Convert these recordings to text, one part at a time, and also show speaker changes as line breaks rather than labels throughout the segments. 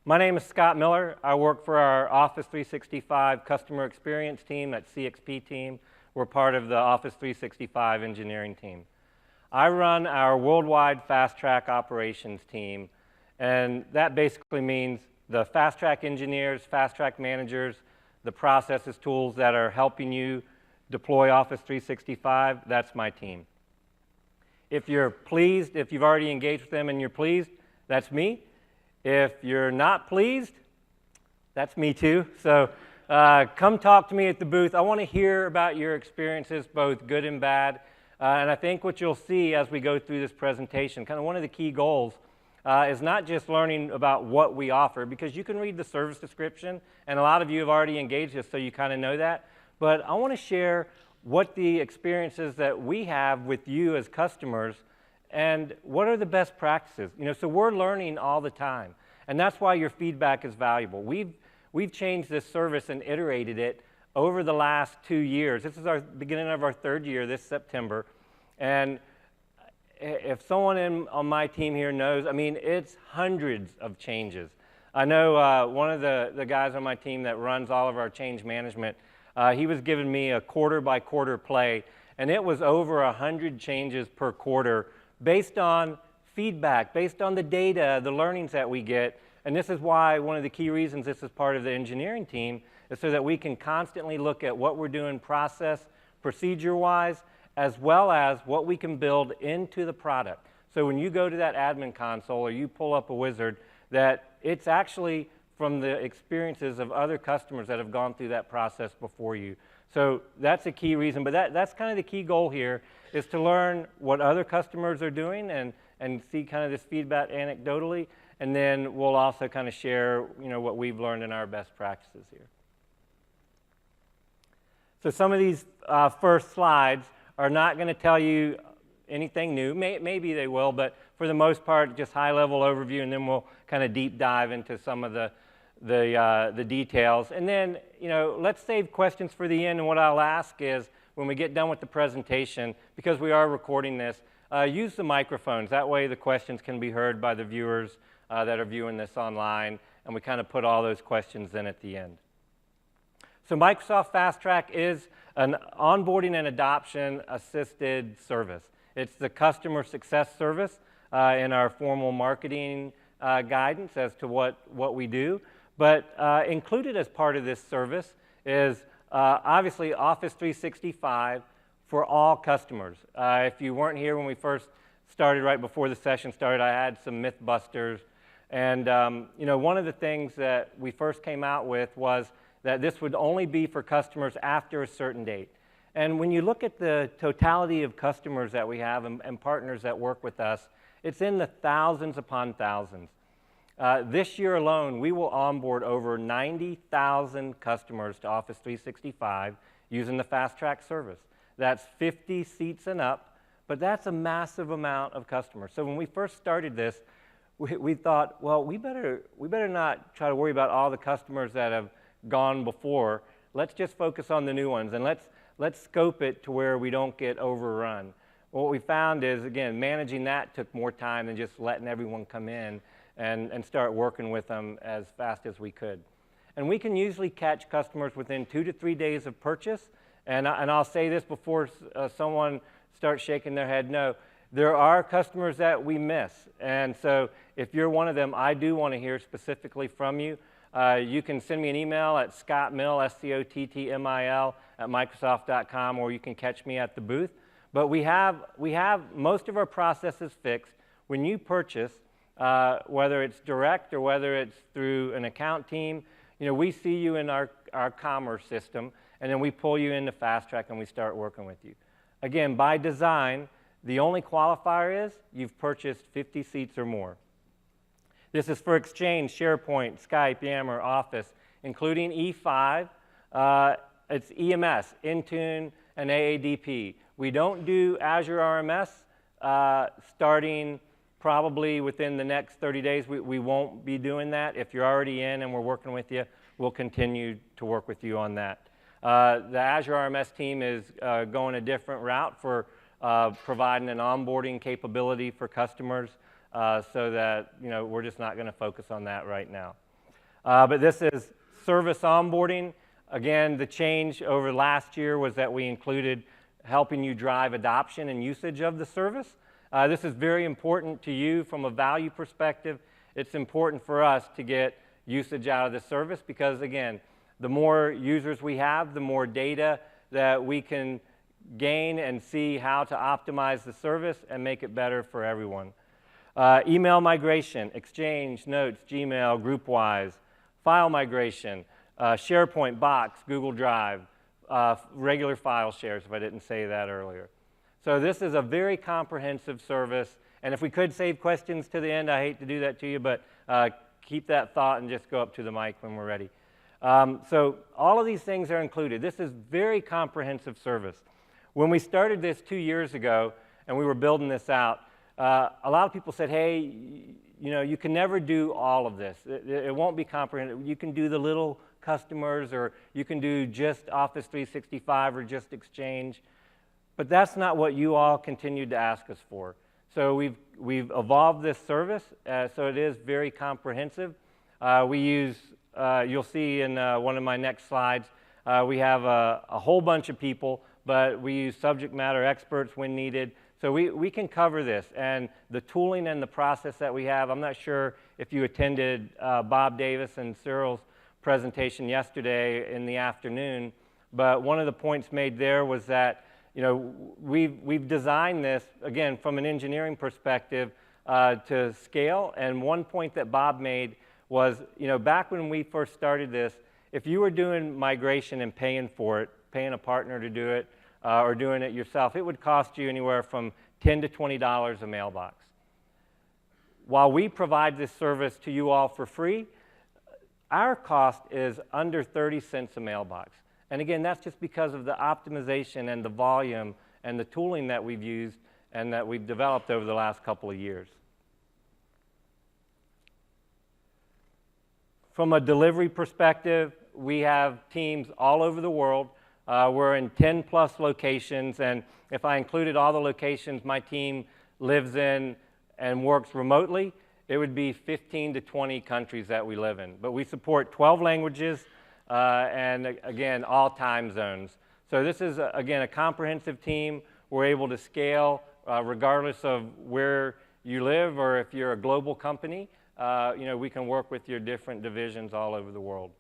My name is Scott Miller. I work for our Office 365 Customer Experience team, that CXP team. We're part of the Office 365 engineering team. I run our worldwide FastTrack operations team, and that basically means the FastTrack engineers, FastTrack managers, the processes, tools that are helping you deploy Office 365, that's my team. If you're pleased, if you've already engaged with them and you're pleased, that's me. If you're not pleased, that's me too. So come talk to me at the booth. I want to hear about your experiences, both good and bad. And I think what you'll see as we go through this presentation, kind of one of the key goals is not just learning about what we offer, because you can read the service description, and a lot of you have already engaged us, so you kind of know that. But I want to share what the experiences that we have with you as customers, and what are the best practices. So we're learning all the time, and that's why your feedback is valuable. We've changed this service and iterated it over the last 2 years. This is our beginning of our 3rd year this September, and if someone on my team here knows, it's hundreds of changes. I know one of the guys on my team that runs all of our change management, he was giving me a quarter-by-quarter play, and it was over 100 changes per quarter based on feedback, based on the data, the learnings that we get. And this is why one of the key reasons this is part of the engineering team is so that we can constantly look at what we're doing process, procedure-wise, as well as what we can build into the product. So when you go to that admin console or you pull up a wizard, that it's actually from the experiences of other customers that have gone through that process before you. So that's a key reason, but that's kind of the key goal here, is to learn what other customers are doing and see kind of this feedback anecdotally, and then we'll also kind of share what we've learned in our best practices here. So some of these first slides are not going to tell you anything new. Maybe they will, but for the most part, just high-level overview, and then we'll kind of deep dive into some of the details. And then, let's save questions for the end, and what I'll ask is, when we get done with the presentation, because we are recording this, use the microphones. That way the questions can be heard by the viewers that are viewing this online, and we kind of put all those questions in at the end. So Microsoft FastTrack is an onboarding and adoption assisted service. It's the customer success service in our formal marketing guidance as to what we do. But included as part of this service is obviously Office 365 for all customers. If you weren't here when we first started, right before the session started, I had some myth busters. And one of the things that we first came out with was that this would only be for customers after a certain date. And when you look at the totality of customers that we have and partners that work with us, it's in the thousands upon thousands. This year alone, we will onboard over 90,000 customers to Office 365 using the FastTrack service. That's 50 seats and up, but that's a massive amount of customers. So when we first started this, we thought, well, we better not try to worry about all the customers that have gone before. Let's just focus on the new ones, and let's scope it to where we don't get overrun. What we found is, again, managing that took more time than just letting everyone come in and start working with them as fast as we could. And we can usually catch customers within 2 to 3 days of purchase. And I'll say this before someone starts shaking their head, no, there are customers that we miss. And so if you're one of them, I do want to hear specifically from you. You can send me an email at scottmill, SCOTTMIL, at Microsoft.com, or you can catch me at the booth. But we have most of our processes fixed. When you purchase, whether it's direct or whether it's through an account team, we see you in our commerce system, and then we pull you into FastTrack and we start working with you. Again, by design, the only qualifier is you've purchased 50 seats or more. This is for Exchange, SharePoint, Skype, Yammer, Office, including E5. It's EMS, Intune, and AADP. We don't do Azure RMS starting probably within the next 30 days. We won't be doing that. If you're already in and we're working with you, we'll continue to work with you on that. The Azure RMS team is going a different route for providing an onboarding capability for customers so that we're just not going to focus on that right now. But this is service onboarding. Again, the change over last year was that we included helping you drive adoption and usage of the service. This is very important to you from a value perspective. It's important for us to get usage out of the service because, again, the more users we have, the more data that we can gain and see how to optimize the service and make it better for everyone. Email migration, Exchange, Notes, Gmail, GroupWise, file migration, SharePoint, Box, Google Drive, regular file shares, if I didn't say that earlier. So this is a very comprehensive service, and if we could save questions to the end, I hate to do that to you, but keep that thought and just go up to the mic when we're ready. So all of these things are included. This is very comprehensive service. When we started this 2 years ago and we were building this out, a lot of people said, hey, you know, you can never do all of this. It won't be comprehensive. You can do the little customers, or you can do just Office 365 or just Exchange. But that's not what you all continued to ask us for. So we've evolved this service, so it is very comprehensive. We use, you'll see in one of my next slides, we have a whole bunch of people, but we use subject matter experts when needed. So we can cover this, and the tooling and the process that we have, I'm not sure if you attended Bob Davis and Cyril's presentation yesterday in the afternoon, but one of the points made there was that, you know, we've designed this, again, from an engineering perspective to scale, and one point that Bob made was, you know, back when we first started this, if you were doing migration and paying for it, paying a partner to do it, or doing it yourself, it would cost you anywhere from $10 to $20 a mailbox. While we provide this service to you all for free, our cost is under 30 cents a mailbox. And again, that's just because of the optimization and the volume and the tooling that we've used and that we've developed over the last couple of years. From a delivery perspective, we have teams all over the world. We're in 10 plus locations, and if I included all the locations my team lives in and works remotely, it would be 15 to 20 countries that we live in. But we support 12 languages and, again, all time zones. So this is, again, a comprehensive team. We're able to scale regardless of where you live, or if you're a global company, you know, we can work with your different divisions all over the world.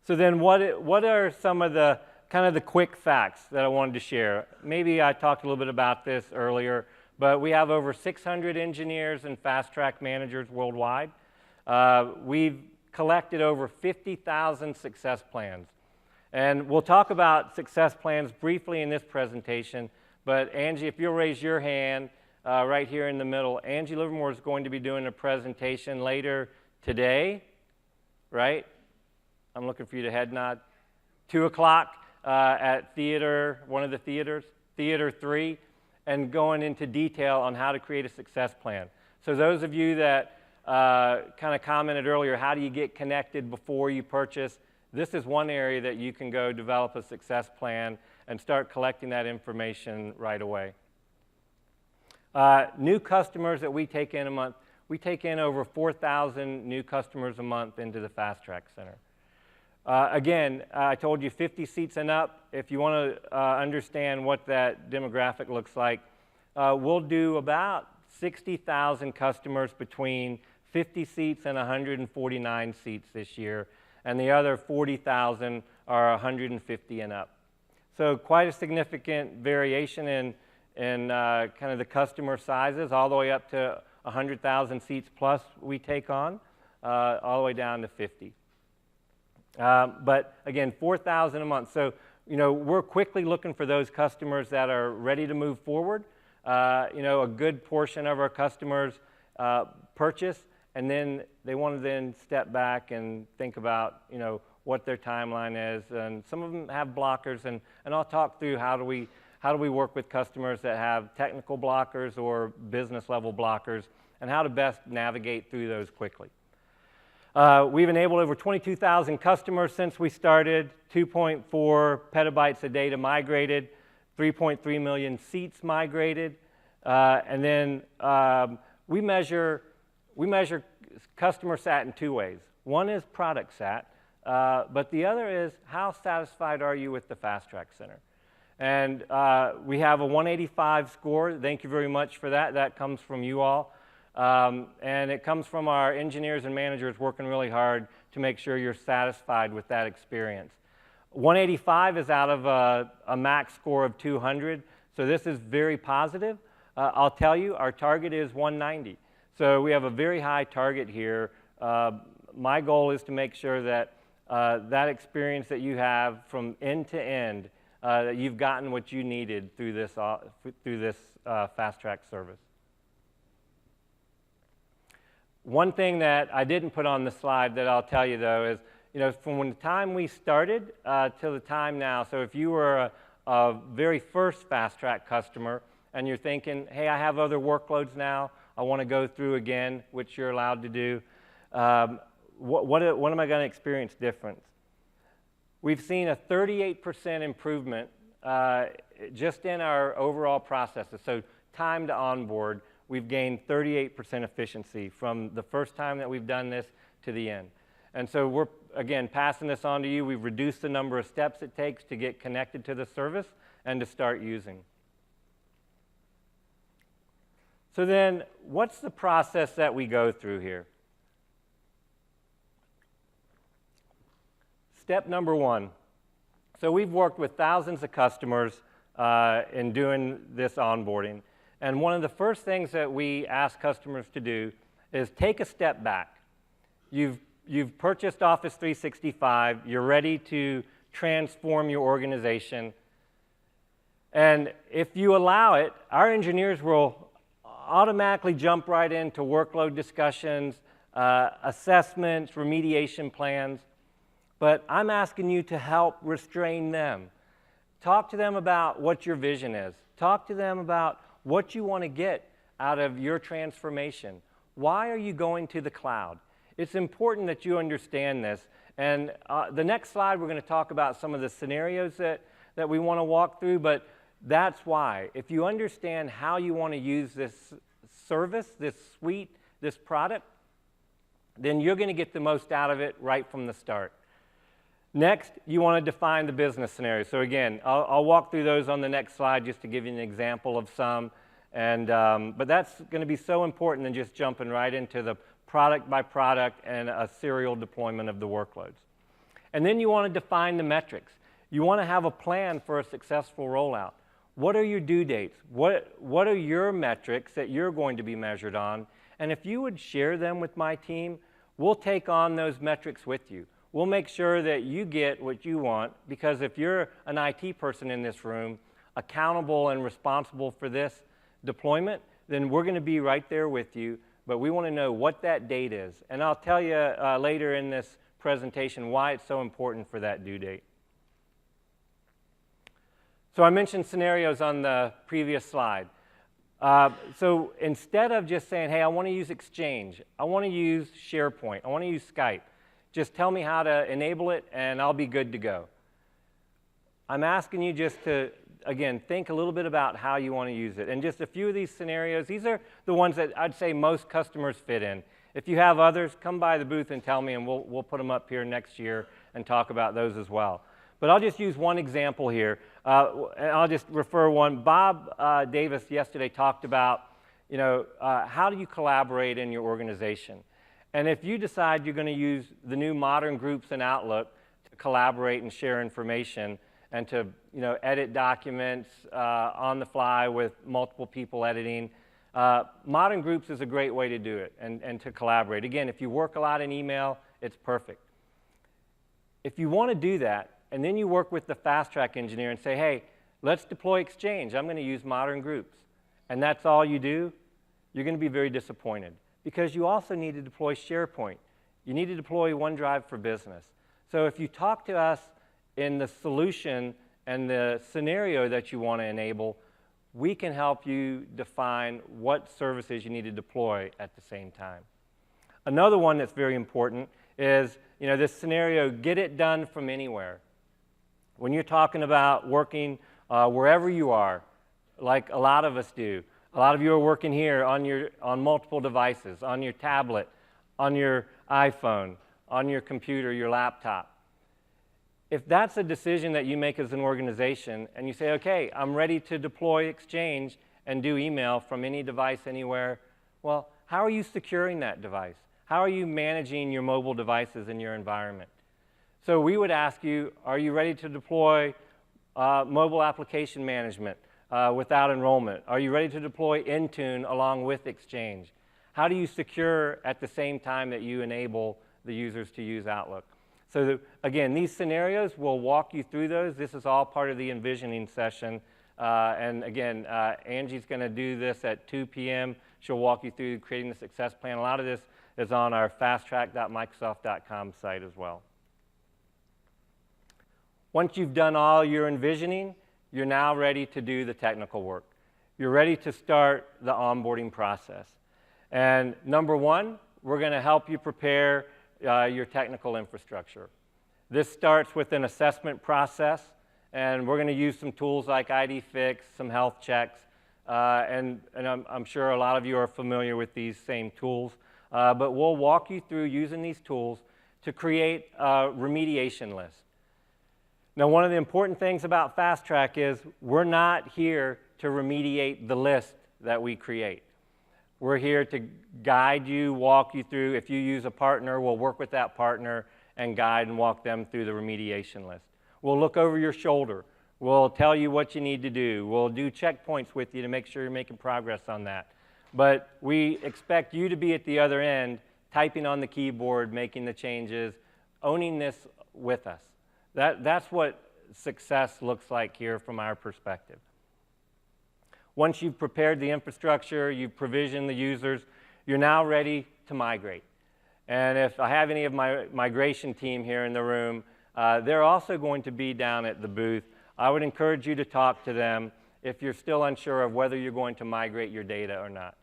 So then what are some of the kind of the quick facts that I wanted to share? Maybe I talked a little bit about this earlier, but we have over 600 engineers and FastTrack managers worldwide. We've collected over 50,000 success plans. And we'll talk about success plans briefly in this presentation, but Angie, if you'll raise your hand right here in the middle, Angie Livermore is going to be doing a presentation later today, right? I'm looking for you to head nod. 2 o'clock at theater, one of the theaters, Theater 3, and going into detail on how to create a success plan. So those of you that kind of commented earlier, how do you get connected before you purchase? This is one area that you can go develop a success plan and start collecting that information right away. New customers that we take in a month, we take in over 4,000 new customers a month into the FastTrack Center. Again, I told you 50 seats and up. If you want to understand what that demographic looks like, we'll do about 60,000 customers between 50 seats and 149 seats this year, and the other 40,000 are 150 and up. So quite a significant variation in kind of the customer sizes, all the way up to 100,000 seats plus we take on, all the way down to 50. But again, 4,000 a month. So, you know, we're quickly looking for those customers that are ready to move forward. You know, a good portion of our customers purchase, and then they want to then step back and think about, you know, what their timeline is. And some of them have blockers, and I'll talk through how do we work with customers that have technical blockers or business level blockers, and how to best navigate through those quickly. We've enabled over 22,000 customers since we started, 2.4 petabytes of data migrated, 3.3 million seats migrated, and then we measure we measure customer sat in two ways. One is product sat, but the other is how satisfied are you with the FastTrack Center? And we have a 185 score. Thank you very much for that. That comes from you all. And it comes from our engineers and managers working really hard to make sure you're satisfied with that experience. 185 is out of a max score of 200, so this is very positive. I'll tell you, our target is 190. So we have a very high target here. My goal is to make sure that that experience that you have from end to end, that you've gotten what you needed through this FastTrack service. One thing that I didn't put on the slide that I'll tell you though is, from the time we started to the time now, so if you were a very first FastTrack customer and you're thinking, hey, I have other workloads now, I want to go through again, which you're allowed to do, what am I going to experience different? We've seen a 38% improvement just in our overall processes. So time to onboard, we've gained 38% efficiency from the first time that we've done this to the end. And so we're, again, passing this on to you. We've reduced the number of steps it takes to get connected to the service and to start using. So then, what's the process that we go through here? Step number one. So we've worked with thousands of customers in doing this onboarding. And one of the first things that we ask customers to do is take a step back. You've purchased Office 365. You're ready to transform your organization. And if you allow it, our engineers will automatically jump right into workload discussions, assessments, remediation plans. But I'm asking you to help restrain them. Talk to them about what your vision is. Talk to them about what you want to get out of your transformation. Why are you going to the cloud? It's important that you understand this. And the next slide, we're going to talk about some of the scenarios that we want to walk through, but that's why. If you understand how you want to use this service, this suite, this product, then you're going to get the most out of it right from the start. Next, you want to define the business scenario. So again, I'll walk through those on the next slide just to give you an example of some. And, but that's going to be so important than just jumping right into the product by product and a serial deployment of the workloads. And then you want to define the metrics. You want to have a plan for a successful rollout. What are your due dates? What are your metrics that you're going to be measured on? And if you would share them with my team, we'll take on those metrics with you. We'll make sure that you get what you want, because if you're an IT person in this room, accountable and responsible for this deployment, then we're going to be right there with you, but we want to know what that date is. And I'll tell you later in this presentation why it's so important for that due date. So I mentioned scenarios on the previous slide. So instead of just saying, hey, I want to use Exchange, I want to use SharePoint, I want to use Skype, just tell me how to enable it and I'll be good to go. I'm asking you just to, again, think a little bit about how you want to use it. And just a few of these scenarios, these are the ones that I'd say most customers fit in. If you have others, come by the booth and tell me, and we'll put them up here next year and talk about those as well. But I'll just use one example here, and I'll just refer one. Bob Davis yesterday talked about, how do you collaborate in your organization? And if you decide you're going to use the new modern groups in Outlook to collaborate and share information and to edit documents on the fly with multiple people editing, modern groups is a great way to do it and to collaborate. Again, if you work a lot in email, it's perfect. If you want to do that, and then you work with the FastTrack engineer and say, hey, let's deploy Exchange. I'm going to use modern groups. And that's all you do, you're going to be very disappointed, because you also need to deploy SharePoint. You need to deploy OneDrive for Business. So if you talk to us in the solution and the scenario that you want to enable, we can help you define what services you need to deploy at the same time. Another one that's very important is, this scenario, get it done from anywhere. When you're talking about working wherever you are, like a lot of us do, A lot of you are working here on multiple devices, on your tablet, on your iPhone, on your computer, your laptop. If that's a decision that you make as an organization and you say, okay, I'm ready to deploy Exchange and do email from any device anywhere, well, how are you securing that device? How are you managing your mobile devices in your environment? So we would ask you, are you ready to deploy mobile application management without enrollment? Are you ready to deploy Intune along with Exchange? How do you secure at the same time that you enable the users to use Outlook? So again, these scenarios, we'll walk you through those. This is all part of the envisioning session. And again, Angie's going to do this at 2 p.m. She'll walk you through creating the success plan. A lot of this is on our fasttrack.microsoft.com site as well. Once you've done all your envisioning, you're now ready to do the technical work. You're ready to start the onboarding process. And number one, we're going to help you prepare your technical infrastructure. This starts with an assessment process, and we're going to use some tools like ID Fix, some health checks, and I'm sure a lot of you are familiar with these same tools, but we'll walk you through using these tools to create a remediation list. Now, one of the important things about FastTrack is we're not here to remediate the list that we create. We're here to guide you, walk you through. If you use a partner, we'll work with that partner and guide and walk them through the remediation list. We'll look over your shoulder. We'll tell you what you need to do. We'll do checkpoints with you to make sure you're making progress on that. But we expect you to be at the other end, typing on the keyboard, making the changes, owning this with us. That's what success looks like here from our perspective. Once you've prepared the infrastructure, you've provisioned the users, you're now ready to migrate. And if I have any of my migration team here in the room, they're also going to be down at the booth. I would encourage you to talk to them if you're still unsure of whether you're going to migrate your data or not.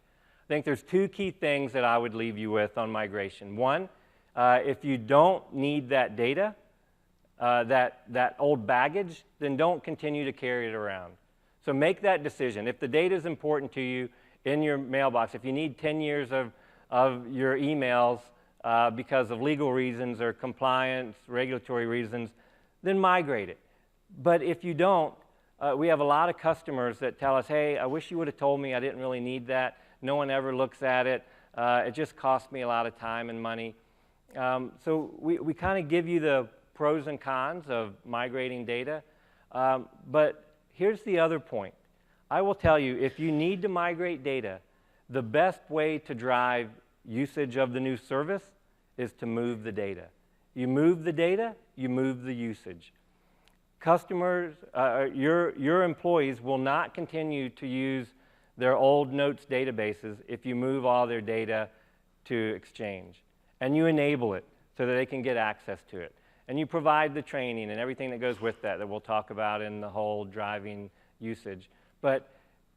I think there's two key things that I would leave you with on migration. One, if you don't need that data, that old baggage, then don't continue to carry it around. So make that decision. If the data is important to you in your mailbox, if you need 10 years of your emails because of legal reasons or compliance, regulatory reasons, then migrate it. But if you don't, we have a lot of customers that tell us, hey, I wish you would have told me I didn't really need that. No one ever looks at it. It just cost me a lot of time and money. So we kind of give you the pros and cons of migrating data. But here's the other point. I will tell you, if you need to migrate data, the best way to drive usage of the new service is to move the data. You move the data, you move the usage. Customers, your employees will not continue to use their old notes databases if you move all their data to Exchange. And you enable it so that they can get access to it. And you provide the training and everything that goes with that we'll talk about in the whole driving usage. But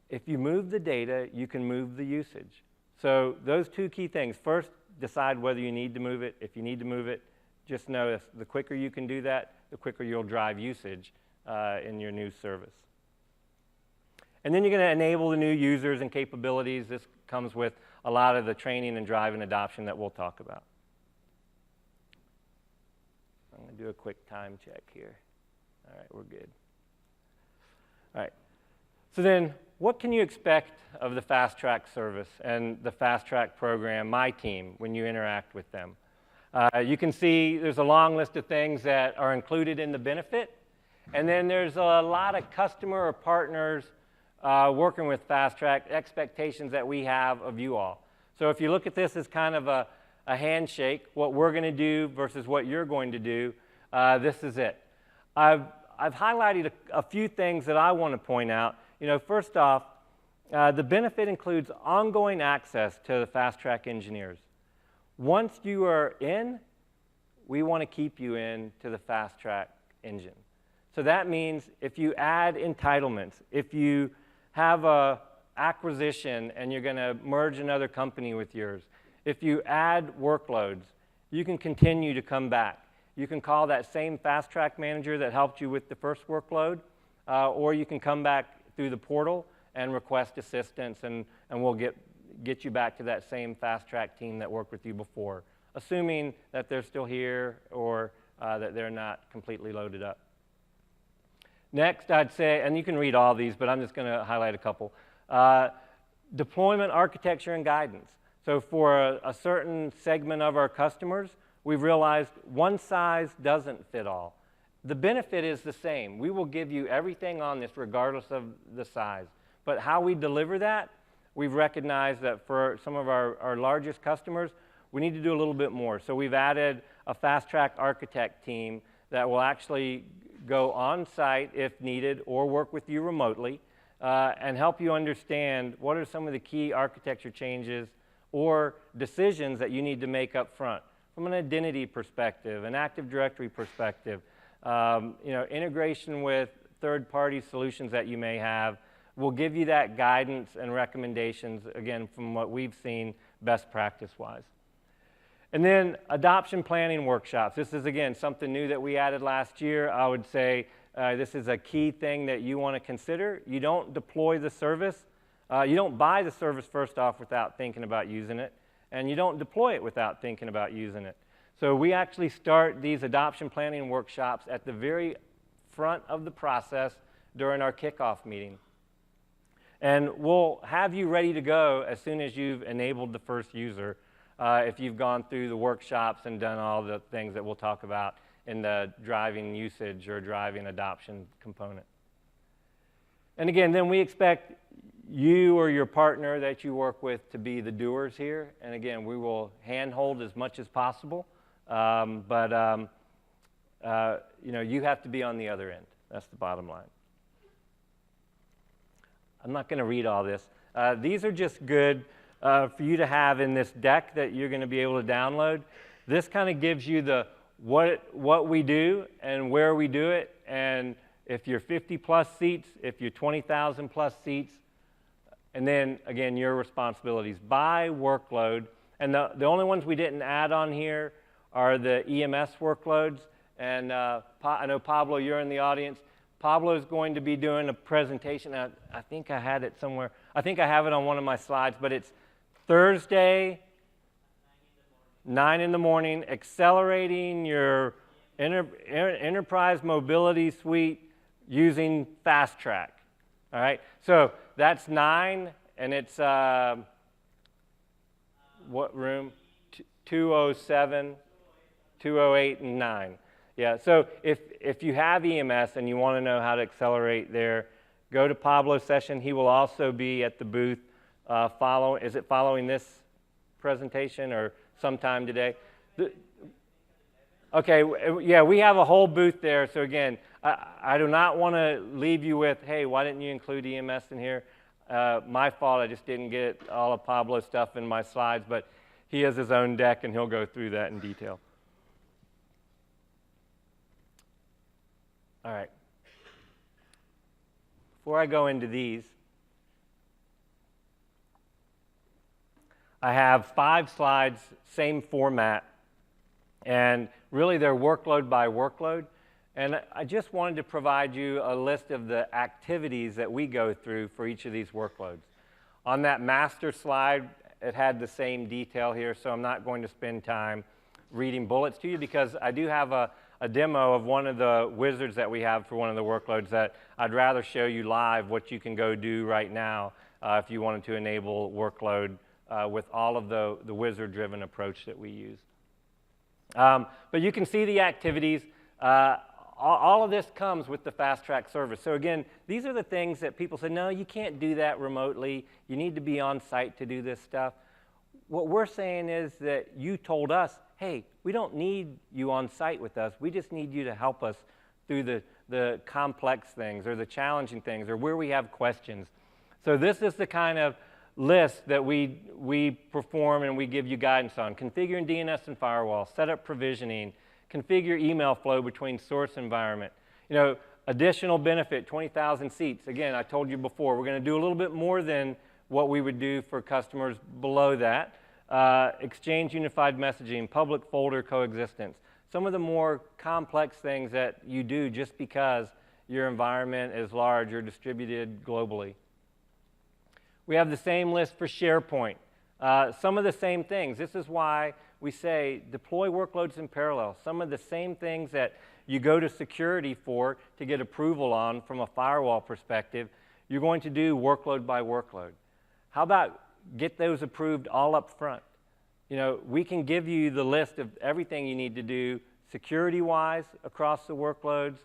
if you move the data, you can move the usage. So those two key things. First, decide whether you need to move it. If you need to move it, just know the quicker you can do that, the quicker you'll drive usage in your new service. And then you're going to enable the new users and capabilities. This comes with a lot of the training and driving adoption that we'll talk about. I'm going to do a quick time check here. All right, we're good. All right. So then, what can you expect of the FastTrack service and the FastTrack program, my team, when you interact with them? You can see there's a long list of things that are included in the benefit. And then there's a lot of customer or partners working with FastTrack, expectations that we have of you all. So if you look at this as kind of a handshake, what we're going to do versus what you're going to do, this is it. I've highlighted a few things that I want to point out. You know, first off, the benefit includes ongoing access to the FastTrack engineers. Once you are in, we want to keep you in to the FastTrack engine. So that means if you add entitlements, if you have a acquisition and you're going to merge another company with yours, if you add workloads, you can continue to come back. You can call that same FastTrack manager that helped you with the first workload, or you can come back through the portal and request assistance, and we'll get you back to that same FastTrack team that worked with you before, assuming that they're still here or that they're not completely loaded up. Next, I'd say, and you can read all these, but I'm just going to highlight a couple. Deployment architecture and guidance. So for a certain segment of our customers, we've realized one size doesn't fit all. The benefit is the same. We will give you everything on this regardless of the size. But how we deliver that, we've recognized that for some of our largest customers, we need to do a little bit more. So we've added a FastTrack architect team that will actually go on site if needed or work with you remotely and help you understand what are some of the key architecture changes or decisions that you need to make up front from an identity perspective, an Active Directory perspective, integration with third-party solutions that you may have. We'll give you that guidance and recommendations, again, from what we've seen best practice-wise. And then adoption planning workshops. This is, again, something new that we added last year. I would say this is a key thing that you want to consider. You don't deploy the service. You don't buy the service first off without thinking about using it, and you don't deploy it without thinking about using it. So we actually start these adoption planning workshops at the very front of the process during our kickoff meeting. And we'll have you ready to go as soon as you've enabled the first user, if you've gone through the workshops and done all the things that we'll talk about in the driving usage or driving adoption component. And again, then we expect you or your partner that you work with to be the doers here. And again, we will handhold as much as possible, but you have to be on the other end. That's the bottom line. I'm not going to read all this. These are just good for you to have in this deck that you're going to be able to download. This kind of gives you the what we do and where we do it, and if you're 50 plus seats, if you're 20,000 plus seats, and then again your responsibilities by workload. And the only ones we didn't add on here are the EMS workloads. And I know Pablo, you're in the audience. Pablo is going to be doing a presentation. I think I had it somewhere. I think I have it on one of my slides, but it's Thursday, 9 in the morning, accelerating your enterprise mobility suite using FastTrack. All right, so that's 9, and it's what room? 207, 208, and 9. Yeah, so if you have EMS and you want to know how to accelerate there, go to Pablo's session. He will also be at the booth following this presentation or sometime today? Okay, yeah, we have a whole booth there. So again, I do not want to leave you with, hey, why didn't you include EMS in here? My fault, I just didn't get all of Pablo's stuff in my slides, but he has his own deck and he'll go through that in detail. All right. Before I go into these, I have 5 slides, same format, and really they're workload by workload. And I just wanted to provide you a list of the activities that we go through for each of these workloads. On that master slide, it had the same detail here, so I'm not going to spend time reading bullets to you because I do have a demo of one of the wizards that we have for one of the workloads that I'd rather show you live what you can go do right now if you wanted to enable workload with all of the wizard-driven approach that we use. But you can see the activities. All of this comes with the FastTrack service. So again, these are the things that people say, no, you can't do that remotely. You need to be on site to do this stuff. What we're saying is that you told us, hey, we don't need you on site with us. We just need you to help us through the complex things or the challenging things or where we have questions. So this is the kind of list that we perform and we give you guidance on. Configuring DNS and firewall, set up provisioning, configure email flow between source environment. Additional benefit, 20,000 seats. Again, I told you before, we're going to do a little bit more than what we would do for customers below that. Exchange unified messaging, public folder coexistence. Some of the more complex things that you do just because your environment is large or distributed globally. We have the same list for SharePoint. Some of the same things. This is why we say deploy workloads in parallel. Some of the same things that you go to security for to get approval on from a firewall perspective, you're going to do workload by workload. How about get those approved all up front? You know, we can give you the list of everything you need to do security-wise across the workloads,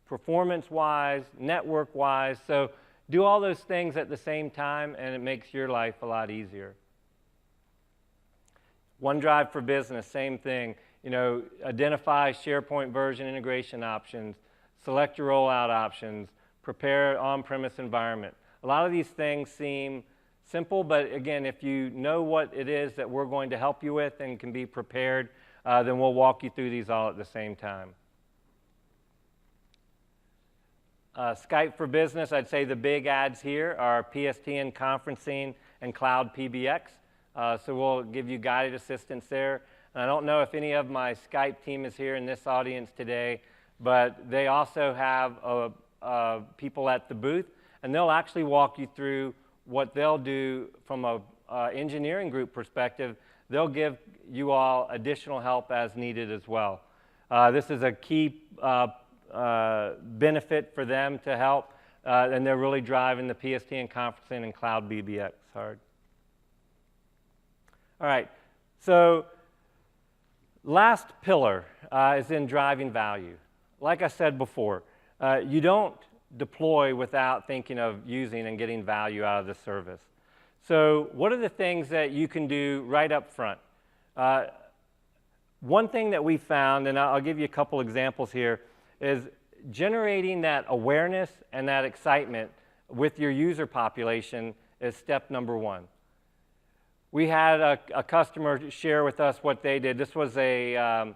performance-wise, network-wise. So do all those things at the same time, and it makes your life a lot easier. OneDrive for Business, same thing. You know, identify SharePoint version integration options, select your rollout options, prepare on-premise environment. A lot of these things seem simple, but again, if you know what it is that we're going to help you with and can be prepared, then we'll walk you through these all at the same time. Skype for Business, I'd say the big ads here are PSTN conferencing and cloud PBX. So we'll give you guided assistance there. And I don't know if any of my Skype team is here in this audience today, but they also have people at the booth, and they'll actually walk you through what they'll do from a engineering group perspective. They'll give you all additional help as needed as well. This is a key benefit for them to help, and they're really driving the PSTN conferencing and cloud PBX hard. All right, so last pillar is in driving value. Like I said before, you don't deploy without thinking of using and getting value out of the service. So what are the things that you can do right up front? One thing that we found, and I'll give you a couple examples here, is generating that awareness and that excitement with your user population is step number one. We had a customer share with us what they did. This was a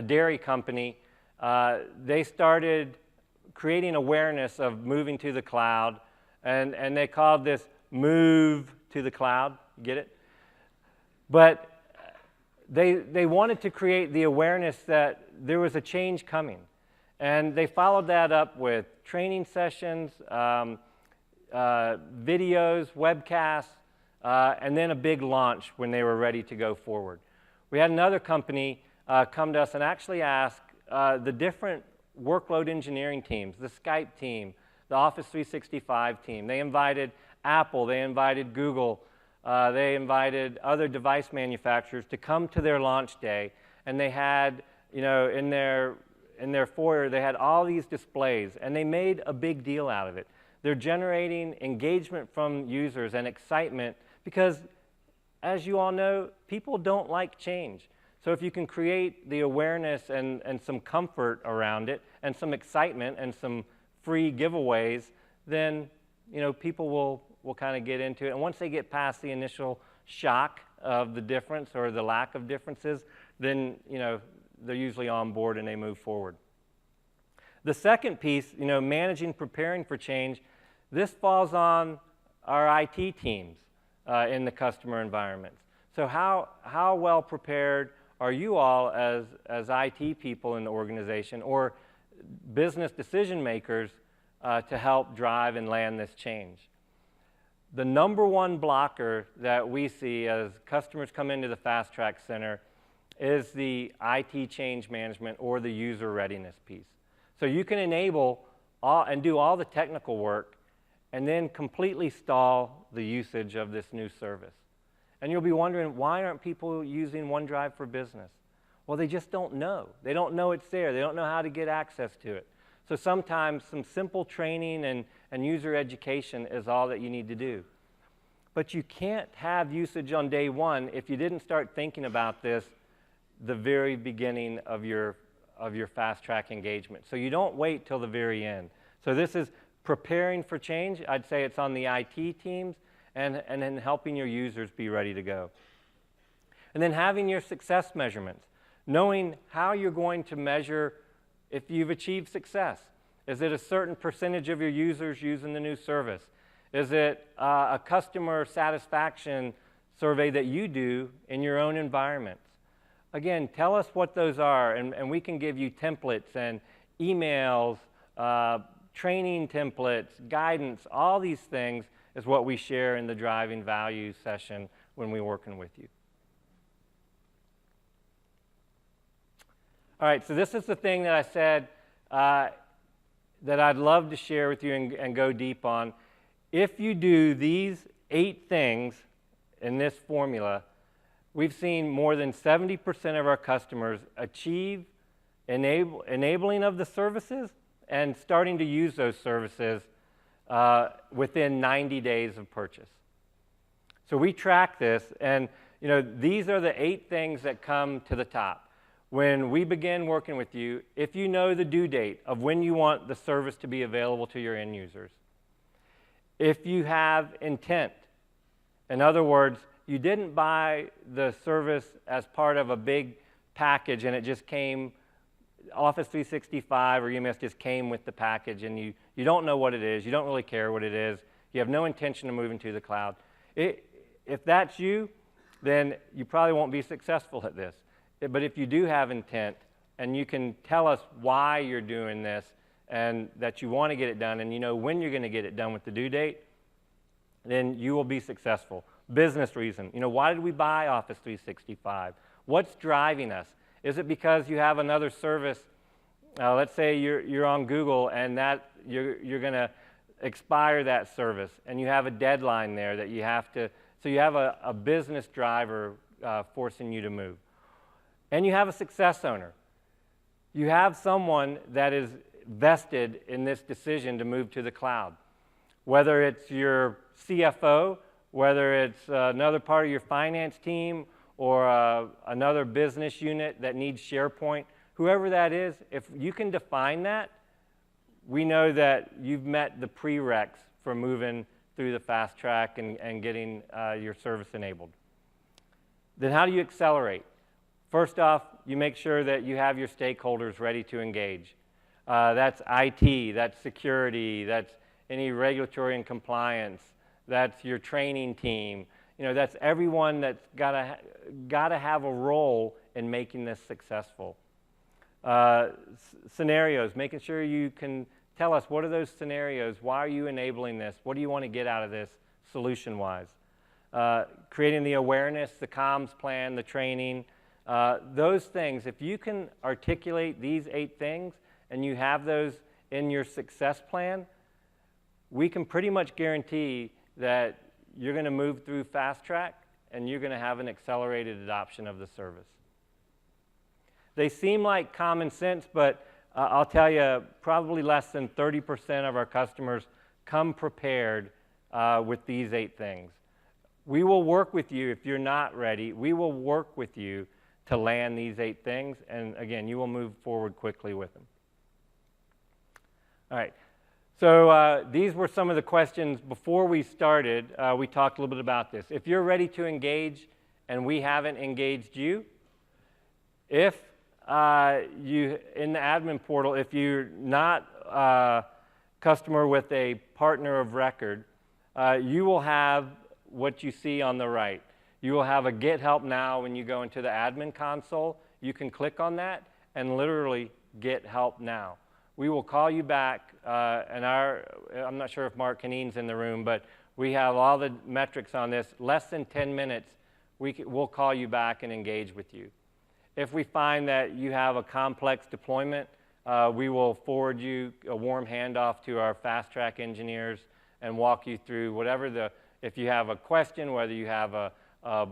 dairy company. They started creating awareness of moving to the cloud, and they called this move to the cloud. Get it? But they wanted to create the awareness that there was a change coming. And they followed that up with training sessions, videos, webcasts, and then a big launch when they were ready to go forward. We had another company come to us and actually ask the different workload engineering teams, the Skype team, the Office 365 team. They invited Apple, they invited Google, they invited other device manufacturers to come to their launch day, and they had, you know, in their foyer, they had all these displays, and they made a big deal out of it. They're generating engagement from users and excitement because, as you all know, people don't like change. So if you can create the awareness and some comfort around it and some excitement and some free giveaways, then, you know, people will kind of get into it. And once they get past the initial shock of the difference or the lack of differences, then, you know, they're usually on board and they move forward. The second piece, you know, managing, preparing for change, this falls on our IT teams in the customer environments. So how well prepared are you all as IT people in the organization or business decision makers to help drive and land this change? The number one blocker that we see as customers come into the FastTrack Center is the IT change management or the user readiness piece. So you can enable and do all the technical work and then completely stall the usage of this new service. And you'll be wondering, why aren't people using OneDrive for Business? Well, they just don't know. They don't know it's there. They don't know how to get access to it. So sometimes some simple training and user education is all that you need to do. But you can't have usage on day one if you didn't start thinking about this the very beginning of your FastTrack engagement. So you don't wait till the very end. So this is preparing for change. I'd say it's on the IT teams and then helping your users be ready to go. And then having your success measurements, knowing how you're going to measure if you've achieved success. Is it a certain percentage of your users using the new service? Is it a customer satisfaction survey that you do in your own environments? Again, tell us what those are, and we can give you templates and emails, training templates, guidance, all these things is what we share in the driving value session when we're working with you. All right, so this is the thing that I said that I'd love to share with you and go deep on. If you do these 8 things in this formula, we've seen more than 70% of our customers achieve enabling of the services and starting to use those services within 90 days of purchase. So we track this, and these are the 8 things that come to the top. When we begin working with you, if you know the due date of when you want the service to be available to your end users, if you have intent, in other words, you didn't buy the service as part of a big package and it just came, Office 365 or EMS just came with the package, and you don't know what it is, you don't really care what it is, you have no intention of moving to the cloud. If that's you, then you probably won't be successful at this. But if you do have intent and you can tell us why you're doing this and that you want to get it done and you know when you're going to get it done with the due date, then you will be successful. Business reason. Why did we buy Office 365? What's driving us? Is it because you have another service? Let's say you're on Google and that you're going to expire that service and you have a deadline there that you have to, so you have a business driver forcing you to move. And you have a success owner. You have someone that is vested in this decision to move to the cloud. Whether it's your CFO, whether it's another part of your finance team, or another business unit that needs SharePoint, whoever that is, if you can define that, we know that you've met the prereqs for moving through the FastTrack and getting your service enabled. Then how do you accelerate? First off, you make sure that you have your stakeholders ready to engage. That's IT, that's security, that's any regulatory and compliance, that's your training team. That's everyone that's got to have a role in making this successful. Scenarios, making sure you can tell us what are those scenarios, why are you enabling this, what do you want to get out of this solution-wise. Creating the awareness, the comms plan, the training, those things, if you can articulate these 8 things and you have those in your success plan, we can pretty much guarantee that you're going to move through FastTrack and you're going to have an accelerated adoption of the service. They seem like common sense, but I'll tell you, probably less than 30% of our customers come prepared with these 8 things. We will work with you if you're not ready. We will work with you to land these 8 things, and again, you will move forward quickly with them. All right, so these were some of the questions before we started. We talked a little bit about this. If you're ready to engage and we haven't engaged you, if you, in the admin portal, if you're not a customer with a partner of record, you will have what you see on the right. You will have a Get Help Now when you go into the admin console. You can click on that and literally get help now. We will call you back, and I'm not sure if Mark Caneen's in the room, but we have all the metrics on this. Less than 10 minutes, we'll call you back and engage with you. If we find that you have a complex deployment, we will forward you a warm handoff to our FastTrack engineers and walk you through whatever if you have a question, whether you have a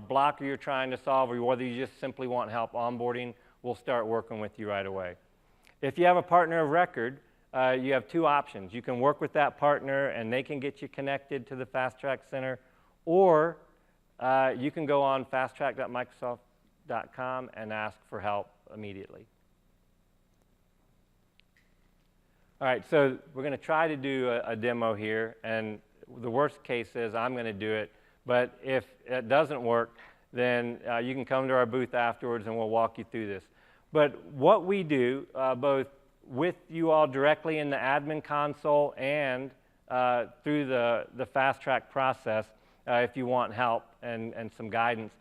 blocker you're trying to solve, or whether you just simply want help onboarding, we'll start working with you right away. If you have a partner of record, you have 2 options. You can work with that partner and they can get you connected to the FastTrack Center, or you can go on fasttrack.microsoft.com and ask for help immediately. All right, so we're going to try to do a demo here, and the worst case is I'm going to do it. But if it doesn't work, then you can come to our booth afterwards and we'll walk you through this. But what we do, both with you all directly in the admin console and through the FastTrack process, if you want help and some guidance,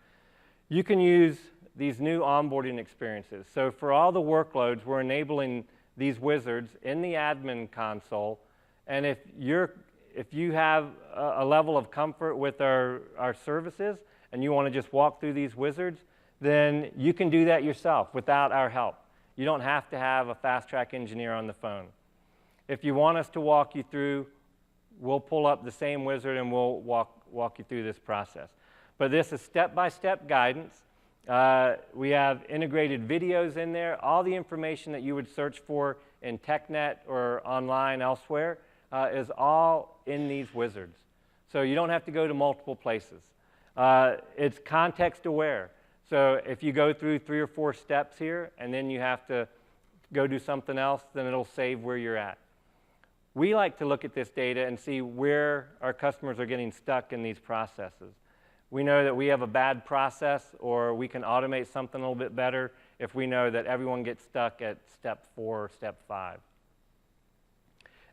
you can use these new onboarding experiences. So for all the workloads, we're enabling these wizards in the admin console And if you have a level of comfort with our services and you want to just walk through these wizards, then you can do that yourself without our help. You don't have to have a FastTrack engineer on the phone. If you want us to walk you through, we'll pull up the same wizard and we'll walk you through this process. But this is step-by-step guidance. We have integrated videos in there. All the information that you would search for in TechNet or online elsewhere is all in these wizards. So you don't have to go to multiple places. It's context aware. So if you go through 3 or 4 steps here and then you have to go do something else, then it'll save where you're at. We like to look at this data and see where our customers are getting stuck in these processes. We know that we have a bad process, or we can automate something a little bit better if we know that everyone gets stuck at step 4 or step 5.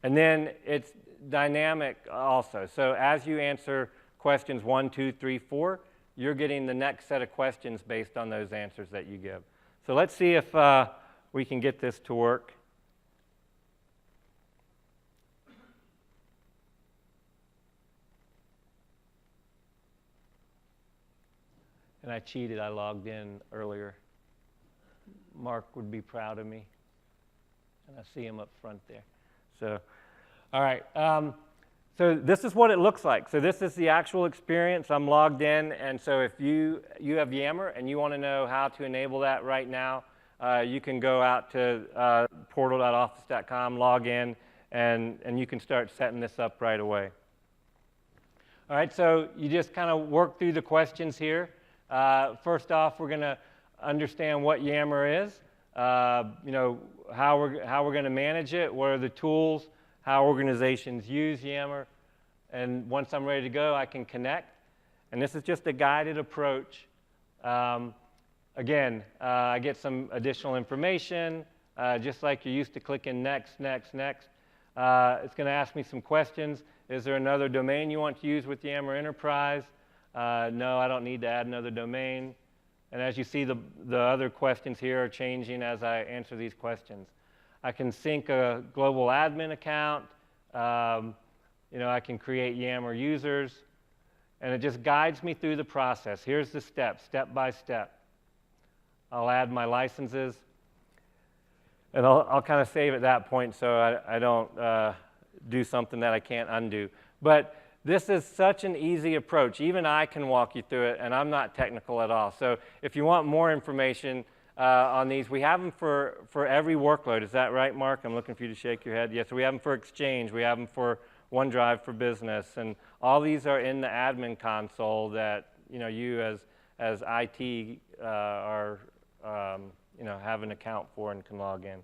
And then it's dynamic also. So as you answer questions 1, 2, 3, 4, you're getting the next set of questions based on those answers that you give. So let's see if we can get this to work. And I cheated, I logged in earlier. Mark would be proud of me. And I see him up front there. So, all right. So this is what it looks like. So this is the actual experience. I'm logged in, and so if you have Yammer and you want to know how to enable that right now, you can go out to portal.office.com, log in, and you can start setting this up right away. All right, so you just kind of work through the questions here. First off, we're going to understand what Yammer is, you know, how we're going to manage it, what are the tools, how organizations use Yammer, and once I'm ready to go, I can connect. And this is just a guided approach. Again, I get some additional information, just like you're used to clicking next, next, next. It's going to ask me some questions. Is there another domain you want to use with Yammer Enterprise? No, I don't need to add another domain. And as you see, the other questions here are changing as I answer these questions. I can sync a global admin account. You know, I can create Yammer users. And it just guides me through the process. Here's the steps, step by step. I'll add my licenses. And I'll kind of save at that point so I don't do something that I can't undo. But this is such an easy approach. Even I can walk you through it, and I'm not technical at all. So if you want more information on these, we have them for every workload. Is that right, Mark? I'm looking for you to shake your head. Yes, so we have them for Exchange. We have them for OneDrive for Business. And all these are in the admin console that you as IT are you know, have an account for and can log in.